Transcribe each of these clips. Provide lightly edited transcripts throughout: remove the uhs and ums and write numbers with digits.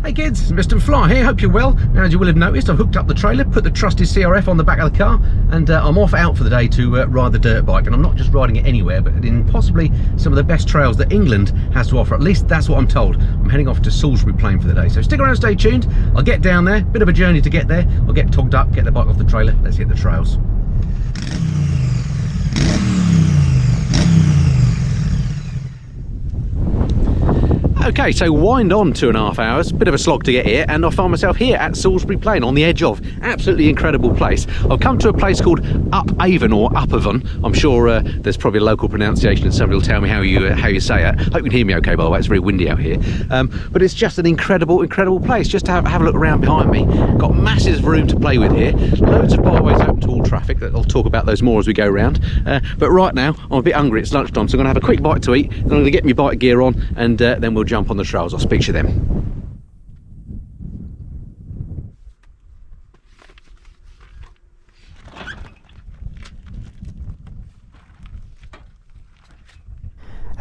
Hey kids, it's Mr. Fly here, hope you're well. Now, as you will have noticed, I've hooked up the trailer, put the trusty CRF on the back of the car, and I'm off out for the day to ride the dirt bike. And I'm not just riding it anywhere, but in possibly some of the best trails that England has to offer. At least that's what I'm told. I'm heading off to Salisbury Plain for the day. So stick around, stay tuned. I'll get down there, bit of a journey to get there. I'll get togged up, get the bike off the trailer. Let's hit the trails. Okay, so wind on 2.5 hours, bit of a slog to get here, and I find myself here at Salisbury Plain on the edge of absolutely incredible place. I've come to a place called Upavon or Upavon. I'm sure there's probably a local pronunciation and somebody will tell me how you say it. Hope you can hear me okay, by the way, it's very windy out here. But it's just an incredible place. Just to have a look around behind me. Got massive room to play with here. Loads of byways open to all traffic. I'll talk about those more as we go around. But right now, I'm a bit hungry, it's lunchtime, so I'm going to have a quick bite to eat, then I'm going to get my bike gear on, and then we'll jump on the trails. I'll speak to you then.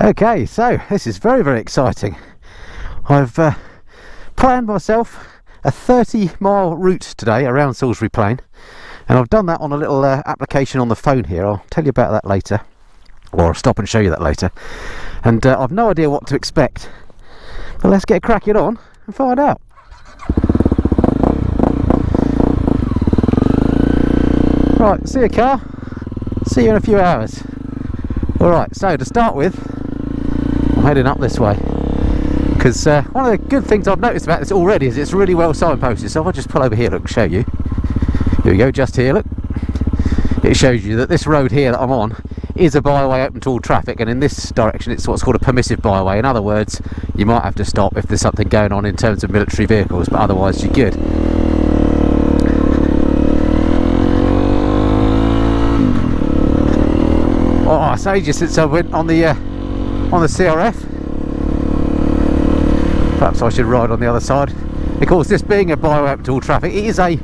Okay, so this is very exciting. I've planned myself a 30-mile route today around Salisbury Plain, and I've done that on a little application on the phone here. I'll tell you about that later, or I'll stop and show you that later. And I've no idea what to expect. But let's get cracking on and find out. Right, see you, car. See you in a few hours. Alright, so to start with, I'm heading up this way. Because one of the good things I've noticed about this already is it's really well signposted. So if I just pull over here, look, show you. Here we go, just here, look. It shows you that this road here that I'm on is a byway open to all traffic, and in this direction it's what's called a permissive byway. In other words, you might have to stop if there's something going on in terms of military vehicles, but otherwise you're good. Oh, it's ages since I went on the CRF. Perhaps I should ride on the other side. Of course, this being a byway open to all traffic, it is a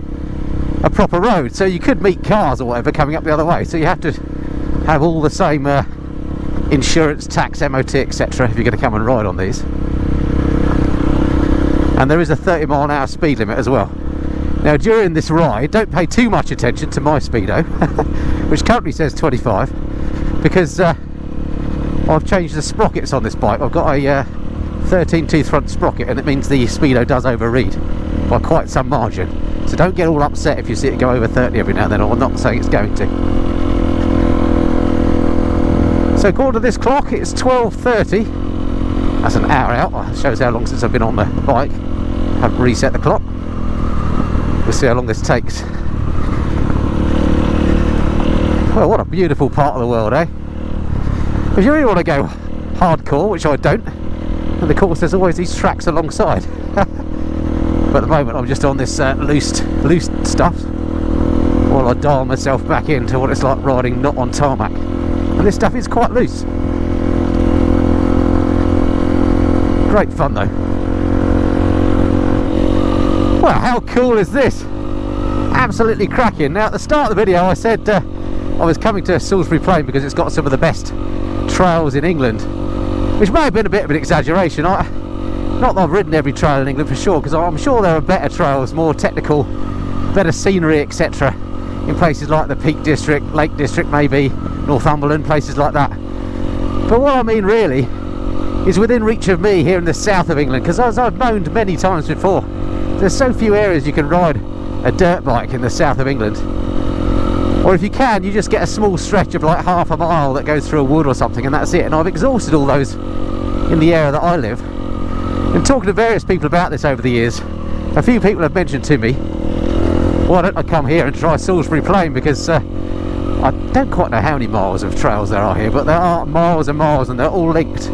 proper road, so you could meet cars or whatever coming up the other way, so you have to have all the same insurance, tax, MOT, etc. if you're going to come and ride on these. And there is a 30-mile-an-hour speed limit as well. Now during this ride, don't pay too much attention to my speedo, which currently says 25, because I've changed the sprockets on this bike. I've got a 13-tooth front sprocket, and it means the speedo does overread by quite some margin. So don't get all upset if you see it go over 30 every now and then. I'm not saying it's going to. So according to this clock, it's 12:30. That's an hour out. It shows how long since I've been on the bike. Haven't reset the clock. We'll see how long this takes. Well, what a beautiful part of the world, eh? If you really want to go hardcore, which I don't, and of course there's always these tracks alongside. But at the moment I'm just on this loose stuff while I dial myself back into what it's like riding not on tarmac. And this stuff is quite loose. Great fun though. Well, how cool is this? Absolutely cracking. Now at the start of the video I said I was coming to Salisbury Plain because it's got some of the best trails in England, which may have been a bit of an exaggeration. Not that I've ridden every trail in England for sure, because I'm sure there are better trails, more technical, better scenery, etc. in places like the Peak District, Lake District maybe, Northumberland, places like that. But what I mean really is within reach of me here in the south of England, because as I've moaned many times before, there's so few areas you can ride a dirt bike in the south of England. Or if you can, you just get a small stretch of like half a mile that goes through a wood or something, and that's it. And I've exhausted all those in the area that I live. And talking to various people about this over the years, a few people have mentioned to me, why don't I come here and try Salisbury Plain, because I don't quite know how many miles of trails there are here, but there are miles and miles, and they're all linked.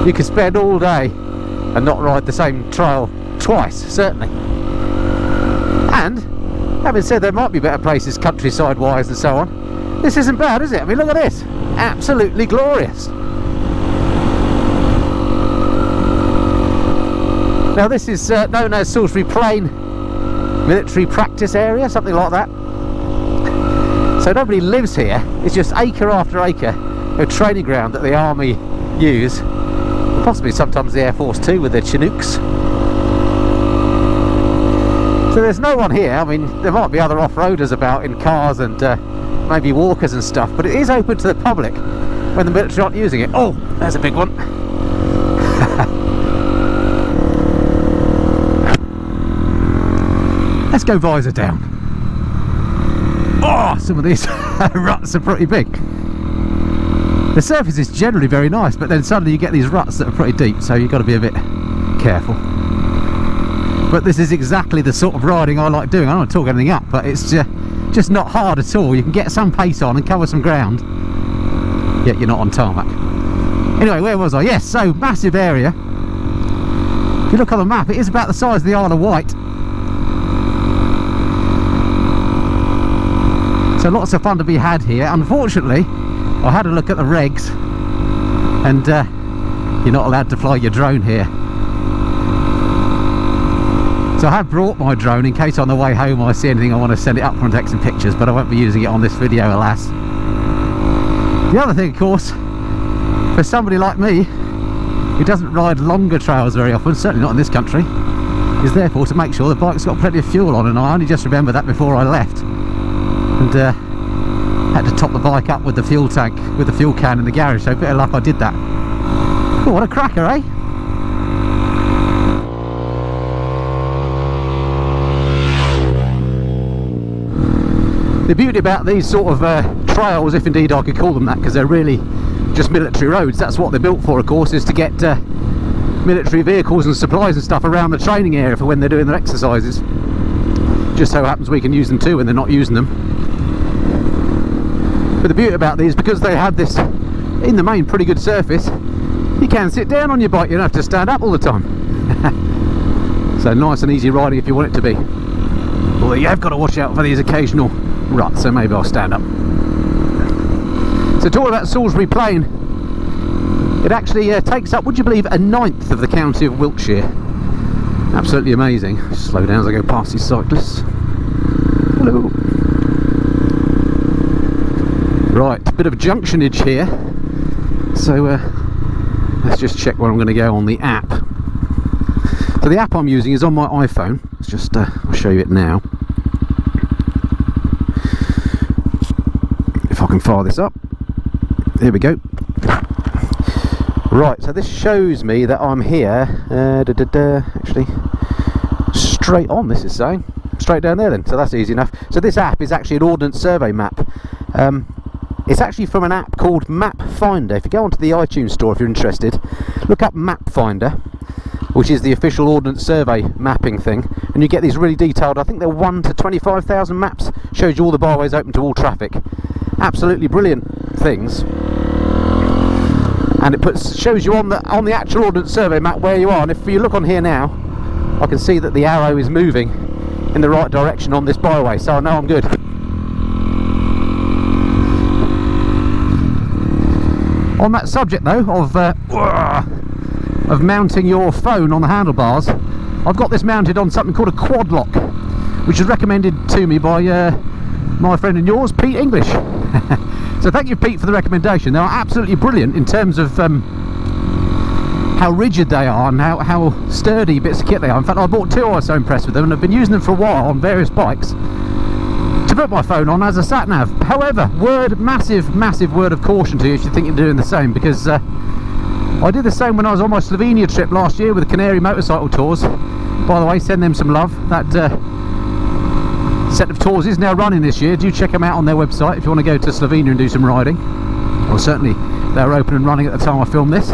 You could spend all day and not ride the same trail twice, certainly. And having said there might be better places countryside wise and so on, this isn't bad, is it? I mean, look at this, absolutely glorious. Now this is known as Salisbury Plain Military Practice Area, something like that. So nobody lives here, it's just acre after acre of training ground that the army use, possibly sometimes the Air Force too with their Chinooks. So there's no one here. I mean, there might be other off-roaders about in cars and maybe walkers and stuff, but it is open to the public when the military aren't using it. Oh, there's a big one. Let's go visor down. Oh, some of these ruts are pretty big. The surface is generally very nice, but then suddenly you get these ruts that are pretty deep, so you've got to be a bit careful. But this is exactly the sort of riding I like doing. I don't want to talk anything up, but it's just not hard at all. You can get some pace on and cover some ground, yet you're not on tarmac. Anyway, where was I? Yes, so massive area. If you look on the map, it is about the size of the Isle of Wight. So lots of fun to be had here. Unfortunately, I had a look at the regs, and you're not allowed to fly your drone here. So I have brought my drone in case on the way home I see anything I want to send it up and take some pictures, but I won't be using it on this video, alas. The other thing, of course, for somebody like me who doesn't ride longer trails very often, certainly not in this country, is therefore to make sure the bike's got plenty of fuel on, and I only just remembered that before I left. And had to top the bike up with the fuel tank, with the fuel can in the garage, so a bit of luck I did that. Oh, what a cracker, eh? The beauty about these sort of trails, if indeed I could call them that, because they're really just military roads, that's what they're built for, of course, is to get military vehicles and supplies and stuff around the training area for when they're doing their exercises. Just so happens we can use them too when they're not using them. But the beauty about these, because they have this, in the main, pretty good surface, you can sit down on your bike, you don't have to stand up all the time. So nice and easy riding if you want it to be. Although you have got to watch out for these occasional ruts, so maybe I'll stand up. So talking about Salisbury Plain, it actually takes up, would you believe, 1/9 of the county of Wiltshire. Absolutely amazing. Slow down as I go past these cyclists. Hello. Right, a bit of junctionage here, so let's just check where I'm going to go on the app. So the app I'm using is on my iPhone. Let's just I'll show you it now. If I can fire this up, there we go. Right, so this shows me that I'm here. Actually, straight on. This is saying straight down there. Then, so that's easy enough. So this app is actually an ordnance survey map. It's actually from an app called Map Finder. If you go onto the iTunes store if you're interested, look up Map Finder, which is the official Ordnance Survey mapping thing, and you get these really detailed, I think they're 1 to 25,000 maps, shows you all the byways open to all traffic. Absolutely brilliant things. And it shows you on the actual Ordnance Survey map where you are, and if you look on here now, I can see that the arrow is moving in the right direction on this byway, so I know I'm good. On that subject though, of mounting your phone on the handlebars, I've got this mounted on something called a quad lock, which is recommended to me by my friend and yours, Pete English. So thank you, Pete, for the recommendation. They are absolutely brilliant in terms of how rigid they are and how sturdy bits of kit they are. In fact, I bought two. I was so impressed with them, and I've been using them for a while on various bikes to put my phone on as a sat nav. However, massive word of caution to you if you think you're doing the same, because I did the same when I was on my Slovenia trip last year with the Canary Motorcycle Tours. By the way, send them some love. That set of tours is now running this year. Do check them out on their website if you want to go to Slovenia and do some riding. Well, certainly they were open and running at the time I filmed this.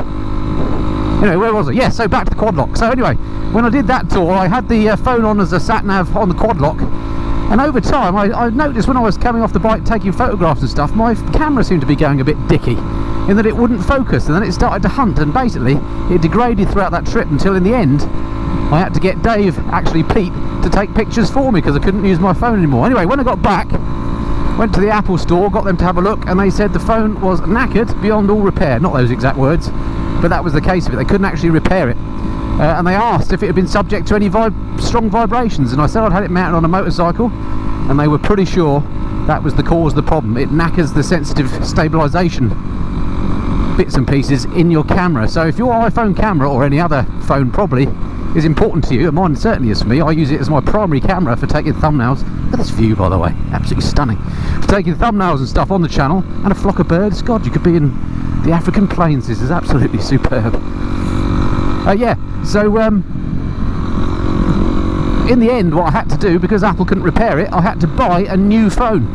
Anyway, where was I? Yeah, so back to the quad lock. So anyway, when I did that tour, I had the phone on as a sat nav on the quad lock. And over time, I noticed when I was coming off the bike taking photographs and stuff, my camera seemed to be going a bit dicky, in that it wouldn't focus, and then it started to hunt, and basically it degraded throughout that trip until in the end I had to get Dave, actually Pete, to take pictures for me because I couldn't use my phone anymore. Anyway, when I got back, went to the Apple store, got them to have a look, and they said the phone was knackered beyond all repair. Not those exact words, but that was the case of it. They couldn't actually repair it. And they asked if it had been subject to any strong vibrations, and I said I'd had it mounted on a motorcycle, and they were pretty sure that was the cause of the problem. It knackers the sensitive stabilisation bits and pieces in your camera. So if your iPhone camera, or any other phone probably, is important to you, and mine certainly is for me. I use it as my primary camera for taking thumbnails. Look at this view, by the way, absolutely stunning. For taking thumbnails and stuff on the channel, and a flock of birds. God, you could be in the African plains. This is absolutely superb. Yeah, so in the end, what I had to do, because Apple couldn't repair it, I had to buy a new phone,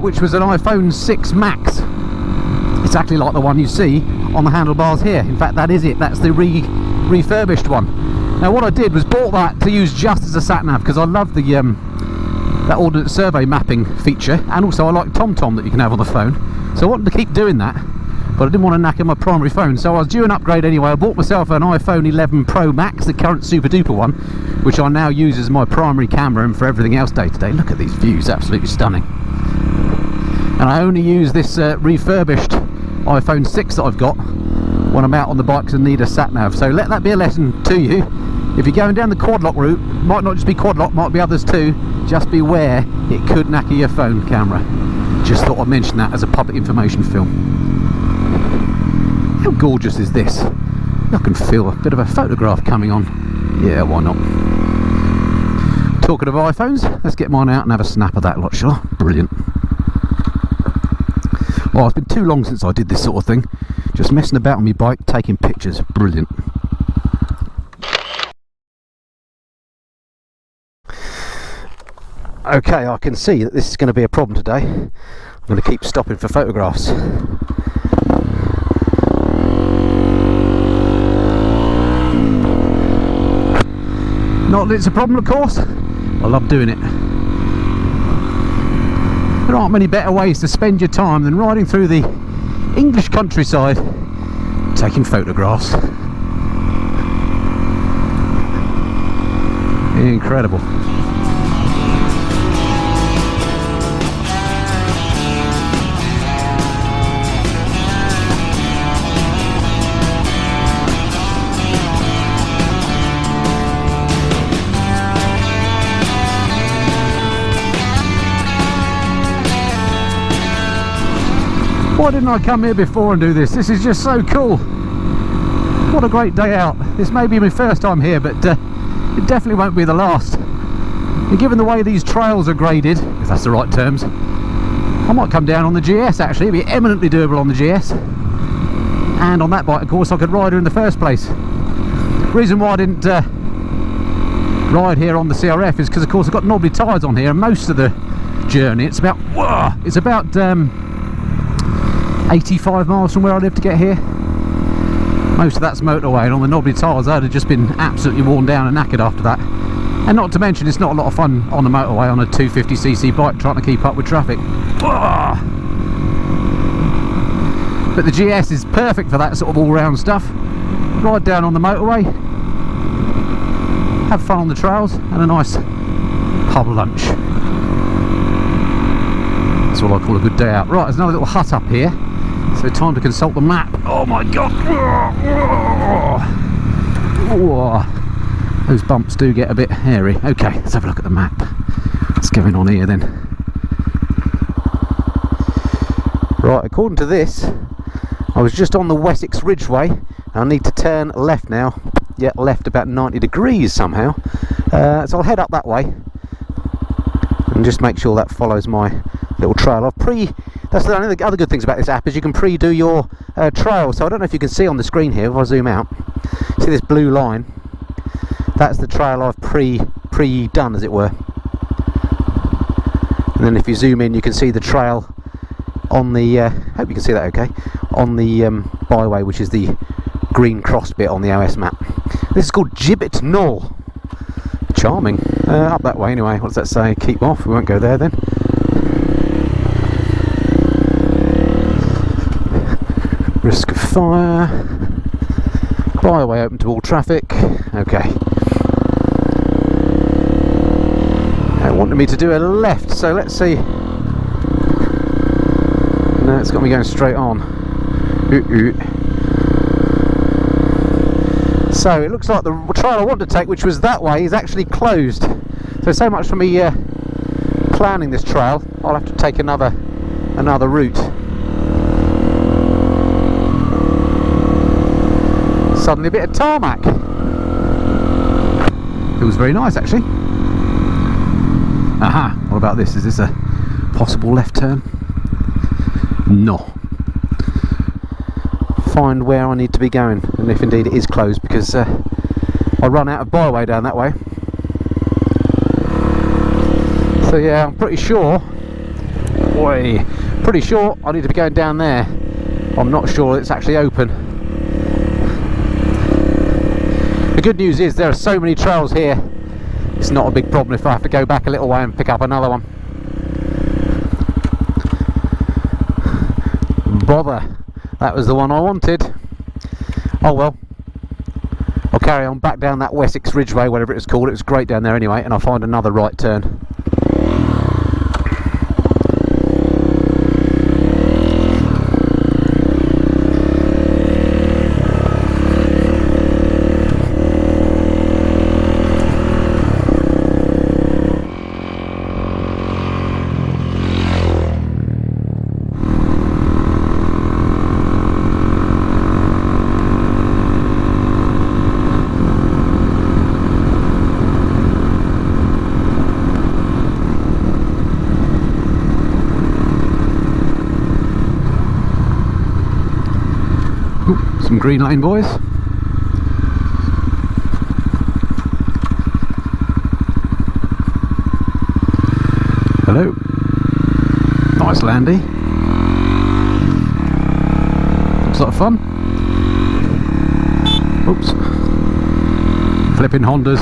which was an iPhone 6 Max. Exactly like the one you see on the handlebars here. In fact, that is it. That's the refurbished one. Now, what I did was bought that to use just as a sat-nav, because I love the that Ordnance Survey mapping feature, and also I like TomTom that you can have on the phone. So I wanted to keep doing that, but I didn't want to knacker my primary phone, so I was due an upgrade anyway. I bought myself an iPhone 11 Pro Max, the current super duper one, which I now use as my primary camera and for everything else day to day. Look at these views, absolutely stunning. And I only use this refurbished iPhone 6 that I've got when I'm out on the bikes and need a sat nav. So let that be a lesson to you. If you're going down the quad lock route, might not just be quad lock, might be others too, just beware, it could knacker your phone camera. Just thought I'd mention that as a public information film. How gorgeous is this? I can feel a bit of a photograph coming on. Yeah, why not? Talking of iPhones, let's get mine out and have a snap of that lot, shall I? Brilliant. Well, it's been too long since I did this sort of thing. Just messing about on my bike, taking pictures. Brilliant. Okay, I can see that this is going to be a problem today. I'm going to keep stopping for photographs. Not that it's a problem, of course. I love doing it. There aren't many better ways to spend your time than riding through the English countryside taking photographs. Incredible. Why didn't I come here before and do this? This is just so cool. What a great day out. This may be my first time here, but it definitely won't be the last. And given the way these trails are graded, if that's the right terms, I might come down on the GS actually. It'd be eminently doable on the GS. And on that bike, of course, I could ride her in the first place. Reason why I didn't ride here on the CRF is because, of course, I've got knobbly tyres on here, and most of the journey, it's about 85 miles from where I live to get here. Most of that's motorway, and on the knobbly tyres I'd have just been absolutely worn down and knackered after that. And not to mention, it's not a lot of fun on the motorway on a 250cc bike trying to keep up with traffic. But the GS is perfect for that sort of all-round stuff. Ride down on the motorway, have fun on the trails, and a nice pub lunch. That's what I call a good day out. Right, there's another little hut up here. So time to consult the map. Oh my god! Those bumps do get a bit hairy. Okay, let's have a look at the map. What's going on here then? Right, according to this, I was just on the Wessex Ridgeway. I need to turn left now. Yeah, left about 90 degrees somehow. So I'll head up that way and just make sure that follows my little trail. That's one of the other good things about this app, is you can pre-do your trail. So I don't know if you can see on the screen here, if I zoom out, see this blue line? That's the trail I've pre-done, as it were. And then if you zoom in, you can see the trail on the, hope you can see that okay, on the byway, which is the green crossed bit on the OS map. This is called Gibbet Knoll. Charming. Up that way anyway. What does that say? Keep off. We won't go there then. Risk of fire. Byway open to all traffic. Okay. It wanted me to do a left, so let's see. No, it's got me going straight on. So it looks like the trail I want to take, which was that way, is actually closed. So much for me planning this trail. I'll have to take another route. Suddenly a bit of tarmac. Feels very nice actually. Aha, what about this? Is this a possible left turn? No. Find where I need to be going, and if indeed it is closed, because I run out of byway down that way. So yeah, I'm pretty sure I need to be going down there. I'm not sure it's actually open. The good news is there are so many trails here, it's not a big problem if I have to go back a little way and pick up another one. Bother, that was the one I wanted. Oh well, I'll carry on back down that Wessex Ridgeway, whatever it was called. It was great down there anyway, and I'll find another right turn. Some green lane boys. Hello. Nice landy. Looks like fun. Oops. Flipping Hondas.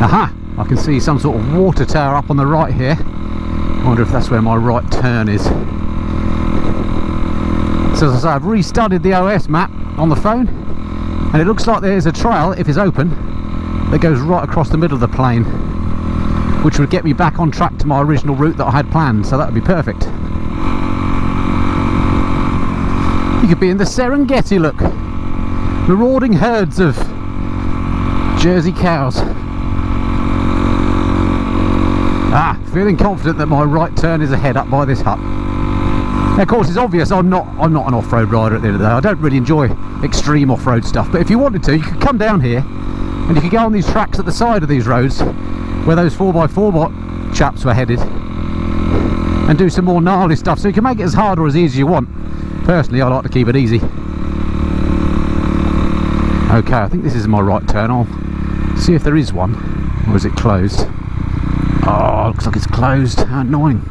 Aha! I can see some sort of water tower up on the right here. I wonder if that's where my right turn is. So as I say, I've restarted the OS map on the phone, and it looks like there's a trail, if it's open, that goes right across the middle of the plain, which would get me back on track to my original route that I had planned, so that would be perfect. You could be in the Serengeti, look! Marauding herds of Jersey cows. Ah, feeling confident that my right turn is ahead up by this hut. Now, of course, it's obvious I'm not an off-road rider at the end of the day. I don't really enjoy extreme off-road stuff, but if you wanted to, you could come down here and you could go on these tracks at the side of these roads where those 4x4 chaps were headed and do some more gnarly stuff, so you can make it as hard or as easy as you want. Personally, I like to keep it easy. Okay, I think this is my right turn. I'll see if there is one, or is it closed? Oh, looks like it's closed. How annoying.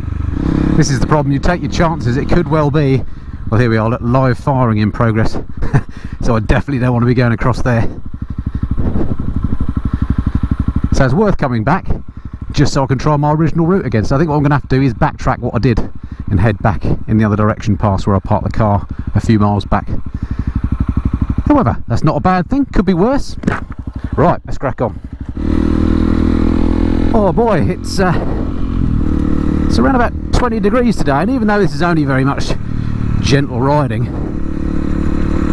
This is the problem, you take your chances, it could well be. Well, here we are, live firing in progress. So I definitely don't want to be going across there. So it's worth coming back, just so I can try my original route again. So I think what I'm going to have to do is backtrack what I did and head back in the other direction past where I parked the car a few miles back. However, that's not a bad thing, could be worse. Right, let's crack on. Oh boy, it's around about 20 degrees today, and even though this is only very much gentle riding,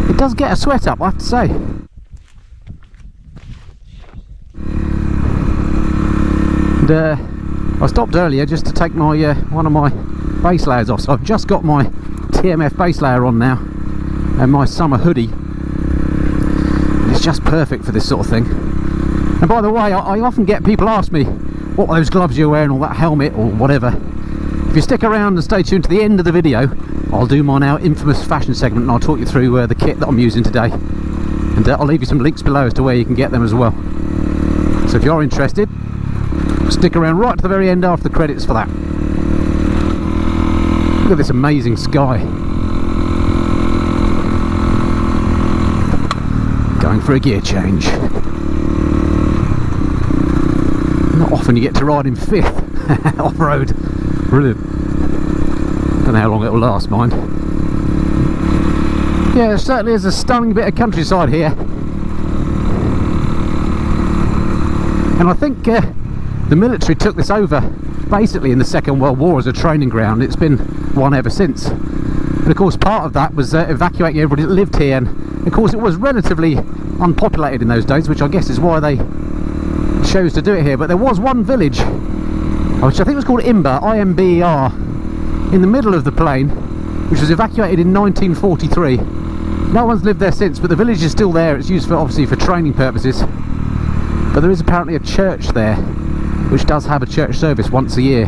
it does get a sweat up, I have to say. And I stopped earlier just to take my one of my base layers off, so I've just got my TMF base layer on now and my summer hoodie, and it's just perfect for this sort of thing. And by the way, I often get people ask me what those gloves you're wearing, or that helmet, or whatever. If you stick around and stay tuned to the end of the video, I'll do my now infamous fashion segment, and I'll talk you through the kit that I'm using today. And I'll leave you some links below as to where you can get them as well. So if you're interested, stick around right to the very end after the credits for that. Look at this amazing sky. Going for a gear change. Not often you get to ride in fifth off-road. Brilliant. Don't know how long it will last, mind. Yeah, there certainly is a stunning bit of countryside here. And I think the military took this over basically in the Second World War as a training ground. It's been one ever since. But of course part of that was evacuating everybody that lived here, and of course it was relatively unpopulated in those days, which I guess is why they chose to do it here. But there was one village, which I think was called Imber, I-M-B-E-R, in the middle of the plain, which was evacuated in 1943. No one's lived there since, but the village is still there. It's used for, obviously, for training purposes. But there is apparently a church there, which does have a church service once a year,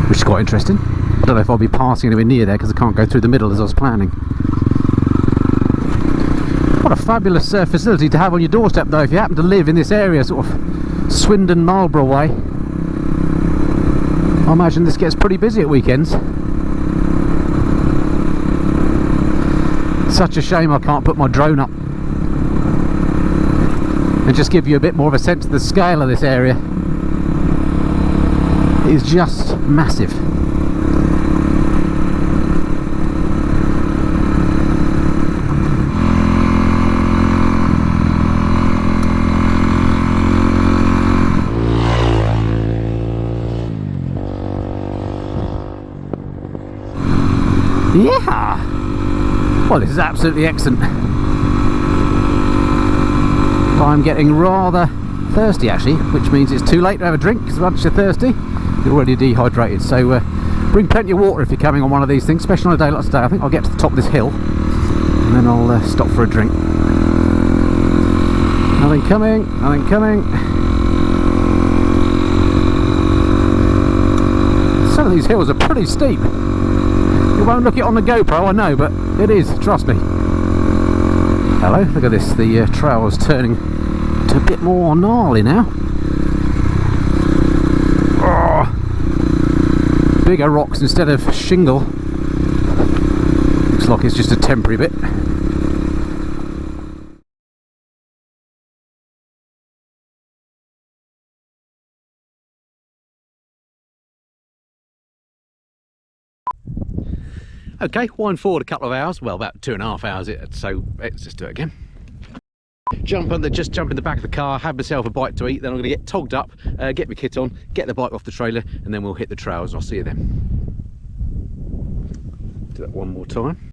which is quite interesting. I don't know if I'll be passing anywhere near there because I can't go through the middle as I was planning. What a fabulous facility to have on your doorstep, though, if you happen to live in this area, sort of Swindon, Marlborough way. I imagine this gets pretty busy at weekends. Such a shame I can't put my drone up and just give you a bit more of a sense of the scale of this area. It is just massive. Yeah! Well, this is absolutely excellent. I'm getting rather thirsty actually, which means it's too late to have a drink because once you're thirsty, you're already dehydrated. So bring plenty of water if you're coming on one of these things, especially on a day like today. I think I'll get to the top of this hill and then I'll stop for a drink. Nothing coming, nothing coming. Some of these hills are pretty steep. You won't look it on the GoPro, I know, but it is, trust me. Hello, look at this, the trail is turning to a bit more gnarly now. Oh, bigger rocks instead of shingle. Looks like it's just a temporary bit. Okay, wind forward a couple of hours, well about 2.5 hours, so let's just do it again. Just jump in the back of the car, have myself a bite to eat, then I'm going to get togged up, get my kit on, get the bike off the trailer, and then we'll hit the trails. I'll see you then. Do that one more time.